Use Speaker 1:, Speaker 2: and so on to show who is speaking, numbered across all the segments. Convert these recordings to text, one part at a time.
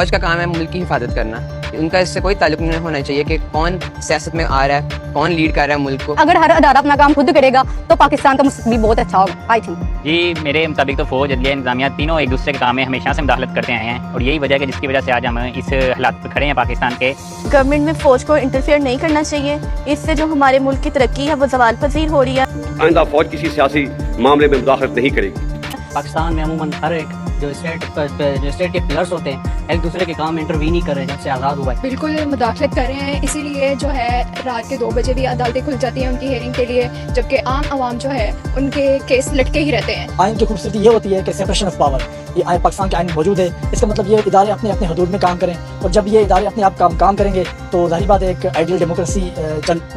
Speaker 1: فوج کا کام ہے ملک کی حفاظت کرنا، ان کا اس سے کوئی تعلق نہیں ہونا چاہیے کہ کون سیاست میں آ رہا ہے، کون لیڈ کر رہا ہے ملک کو۔
Speaker 2: اگر ہر ادارہ اپنا کام خود کرے گا تو پاکستان کا مستقبل بہت اچھا ہوگا آئی تھنک۔
Speaker 3: جی میرے مطابق تو فوج، عدلیہ، انتظامیہ تینوں ایک دوسرے کے کام میں ہمیشہ سے مداخلت کرتے آئے ہیں، اور یہی وجہ ہے کہ جس کی وجہ سے آج ہم اس حالات پہ کھڑے ہیں پاکستان کے۔
Speaker 4: گورنمنٹ میں فوج کو انٹرفیئر نہیں کرنا چاہیے، اس سے جو ہمارے ملک کی ترقی ہے وہ زوال پذیر ہو رہی ہے۔
Speaker 5: آئندہ فوج کسی سیاسی معاملے میں مداخلت نہیں کرے گی۔
Speaker 6: پاکستان میں عموماً ہر ایک جو اسٹیٹ کے پلرس ہوتے ہیں ایک دوسرے کے کام میں انٹروین نہیں کر رہے جب سے آزاد ہوا ہے۔
Speaker 7: بالکل مداخلت کر رہے ہیں، اسی لیے جو ہے رات کے 2 بجے بھی عدالتیں کھل جاتی ہیں ان کی ہیئرنگ کے لیے، جبکہ عام عوام جو ہے ان کے کیس لٹکے ہی رہتے ہیں۔
Speaker 8: آئین کی خوبصورتی یہ ہوتی ہے کہ سیپریشن آف پاور، یہ آئین پاکستان کے آئین موجود ہے، اس کا مطلب یہ ادارے اپنے اپنے حدود میں کام کریں، اور جب یہ ادارے اپنے آپ کام کریں گے تو ظاہر بات ہے ایک آئیڈیل ڈیموکریسی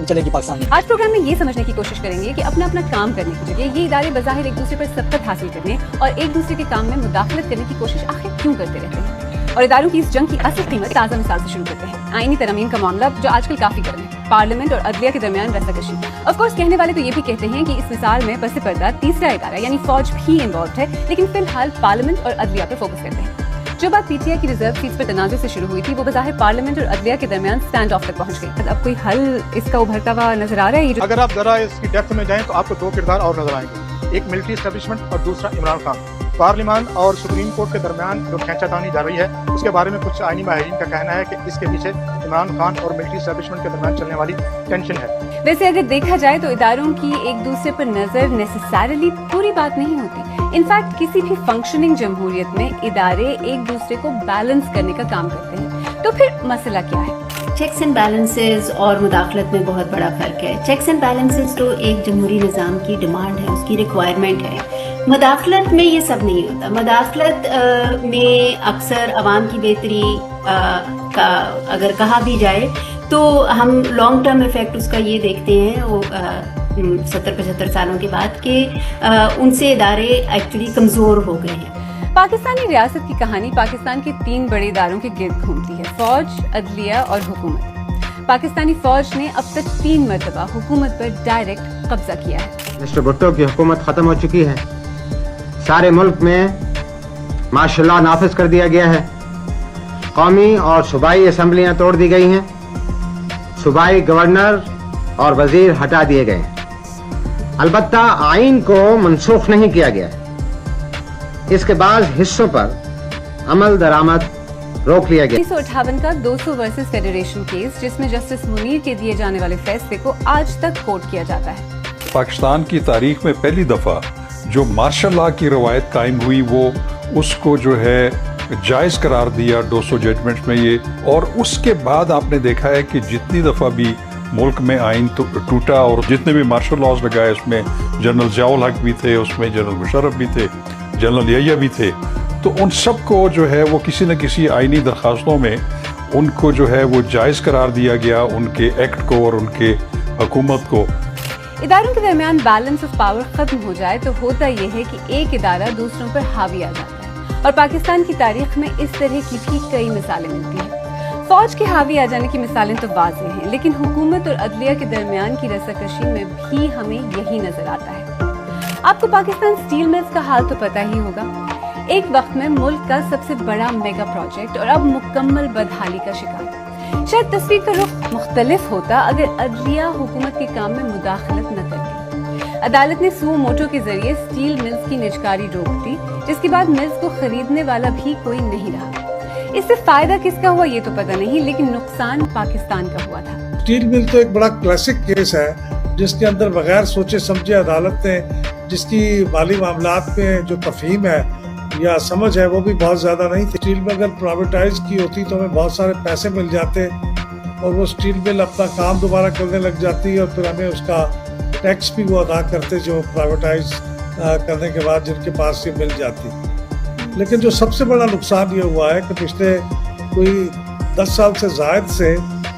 Speaker 8: چلے گی پاکستان میں۔
Speaker 2: آج پروگرام میں یہ سمجھنے کی کوشش کریں گے کہ اپنا کام کرنے کی جگہ یہ ادارے بظاہر ایک دوسرے پر سبقت حاصل کرنے اور ایک دوسرے کے کام میں مداخلت کرنے کی کوشش آخر کیوں کرتے رہتے ہیں، اور اداروں کی اس جنگ کی اصل قیمت تازہ مثال سے شروع کرتے ہیں۔ آئینی ترامیم کا معاملہ جو آج کل کافی گرم ہے، پارلیمنٹ اور عدلیہ کے درمیان رساکشی۔ آف کورس کہنے والے تو یہ بھی کہتے ہیں کہ اس مثال میں پس پردہ تیسرا ادارہ یعنی فوج بھی انوالوڈ ہے، لیکن فی الحال پارلیمنٹ اور عدلیہ پہ فوکس کرتے ہیں۔ جو بات پی ٹی آئی کی ریزرو سیٹس پر تنازع سے شروع ہوئی تھی وہ بظاہر پارلیمنٹ اور عدلیہ کے درمیان اسٹینڈ آف تک پہنچ گئی۔ اب کوئی حل اس کا ابھرتا ہوا نظر آ رہا ہے؟
Speaker 9: اگر آپ ذرا اس کی ڈیپتھ میں جائیں تو آپ کو 2 کردار اور نظر آئیں گے، ایک ملٹری اسٹیبلشمنٹ اور دوسرا عمران خان۔ پارلیمان اور سپریم کورٹ کے درمیان جو کھینچا تانی جا رہی ہے اس کے بارے میں کچھ آئینی ماہرین کا کہنا ہے کہ اس کے پیچھے عمران خان اور ملٹری اسٹیبلشمنٹ کے درمیان چلنے والی ٹینشن ہے۔
Speaker 2: ویسے اگر دیکھا جائے تو اداروں کی ایک دوسرے پر نظر نیسیسریلی پوری بات نہیں ہوتی۔ انفیکٹ کسی بھی فنکشننگ جمہوریت میں ادارے ایک دوسرے کو بیلنس کرنے کا کام کرتے ہیں۔ تو پھر مسئلہ کیا ہے؟
Speaker 10: چیکس اینڈ بیلنسز اور مداخلت میں بہت بڑا فرق ہے۔ چیکس اینڈ بیلنسز تو ایک جمہوری نظام کی ڈیمانڈ ہے، اس کی ریکوائرمنٹ ہے۔ مداخلت میں یہ سب نہیں ہوتا۔ مداخلت میں اکثر عوام کی بہتری کا اگر کہا بھی جائے تو ہم لانگ ٹرم ایفیکٹ اس کا یہ دیکھتے ہیں وہ 70-75 سالوں کے بعد کہ ان سے ادارے ایکچولی کمزور ہو گئے ہیں۔
Speaker 2: پاکستانی ریاست کی کہانی پاکستان کے 3 بڑے اداروں کے گرد گھومتی ہے، فوج، عدلیہ اور حکومت۔ پاکستانی فوج نے اب تک 3 مرتبہ حکومت پر ڈائریکٹ قبضہ کیا ہے۔
Speaker 11: مسٹر بھٹو کی حکومت ختم ہو چکی ہے، سارے ملک میں مارشل لا نافذ کر دیا گیا ہے، قومی اور صوبائی اسمبلیاں توڑ دی گئی ہیں، صوبائی گورنر اور وزیر ہٹا دیے گئے ہیں، البتہ آئین کو منسوخ نہیں کیا گیا ہے۔ اس کے بعض حصوں پر عمل درآمد روک لیا گیا۔
Speaker 2: 1958 کا 200 ورسز فیڈریشن کیس جس میں جسٹس منیر کے دیے جانے والے فیصلے کو آج تک کوٹ کیا جاتا ہے۔
Speaker 12: پاکستان کی تاریخ میں پہلی دفعہ جو مارشل لا کی روایت قائم ہوئی وہ اس کو جو ہے جائز قرار دیا 200 ججمنٹ میں یہ، اور اس کے بعد آپ نے دیکھا ہے کہ جتنی دفعہ بھی ملک میں آئین ٹوٹا اور جتنے بھی مارشل لاز لگائے اس میں جنرل ضیاء الحق بھی تھے، اس میں جنرل مشرف بھی تھے، جنرل یحییٰ بھی تھے، تو ان سب کو جو ہے وہ کسی نہ کسی آئینی درخواستوں میں ان کو جو ہے وہ جائز قرار دیا گیا، ان کے ایکٹ کو اور ان کے حکومت کو۔
Speaker 2: اداروں کے درمیان بیلنس آف پاور ختم ہو جائے تو ہوتا یہ ہے کہ ایک ادارہ دوسروں پر حاوی آ جاتا ہے، اور پاکستان کی تاریخ میں اس طرح کی بھی کئی مثالیں ملتی ہیں۔ فوج کے حاوی آ جانے کی مثالیں تو واضح ہیں، لیکن حکومت اور عدلیہ کے درمیان کی رساکشی میں بھی ہمیں یہی نظر آتا ہے۔ آپ کو پاکستان اسٹیل ملز کا حال تو پتہ ہی ہوگا، ایک وقت میں ملک کا سب سے بڑا میگا پروجیکٹ اور اب مکمل بدحالی کا شکار۔ شاید تصویر کا رخ مختلف ہوتا اگر عدلیہ حکومت کے کام میں مداخلت نہ کرتی۔ عدالت نے سو موٹو کے ذریعے اسٹیل ملز کی نجکاری روک دی، جس کے بعد ملز کو خریدنے والا بھی کوئی نہیں رہا۔ اس سے فائدہ کس کا ہوا یہ تو پتہ نہیں، لیکن نقصان پاکستان کا ہوا تھا۔
Speaker 9: اسٹیل مل تو ایک بڑا کلاسک کیس ہے جس کے اندر بغیر سوچے سمجھے عدالت نے جس کی مالی معاملات میں جو تفہیم ہے یا سمجھ ہے وہ بھی بہت زیادہ نہیں تھی۔ اسٹیل مل اگر پرائیویٹائز کی ہوتی تو ہمیں بہت سارے پیسے مل جاتے اور وہ اسٹیل مل اپنا کام دوبارہ کرنے لگ جاتی اور پھر ہمیں اس کا ٹیکس بھی وہ ادا کرتے جو پرائیویٹائز کرنے کے بعد جن کے پاس یہ مل جاتی۔ لیکن جو سب سے بڑا نقصان یہ ہوا ہے کہ پچھلے کوئی 10 سال سے زائد سے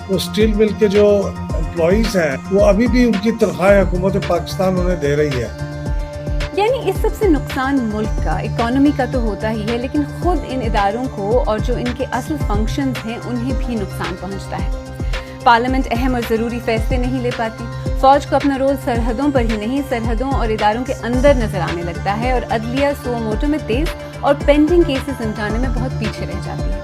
Speaker 9: وہ اسٹیل مل کے جو امپلائیز ہیں وہ ابھی بھی ان کی تنخواہ حکومت پاکستان انہیں دے رہی ہے۔
Speaker 2: یعنی اس سب سے نقصان ملک کا، اکانومی کا تو ہوتا ہی ہے، لیکن خود ان اداروں کو اور جو ان کے اصل فنکشنز ہیں انہیں بھی نقصان پہنچتا ہے۔ پارلیمنٹ اہم اور ضروری فیصلے نہیں لے پاتی، فوج کو اپنا رول سرحدوں پر ہی نہیں سرحدوں اور اداروں کے اندر نظر آنے لگتا ہے، اور عدلیہ سو موٹو میں تیز اور پینڈنگ کیسز نمٹانے میں بہت پیچھے رہ جاتی ہے۔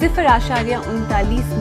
Speaker 2: 0.39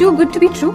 Speaker 2: Too good to be true?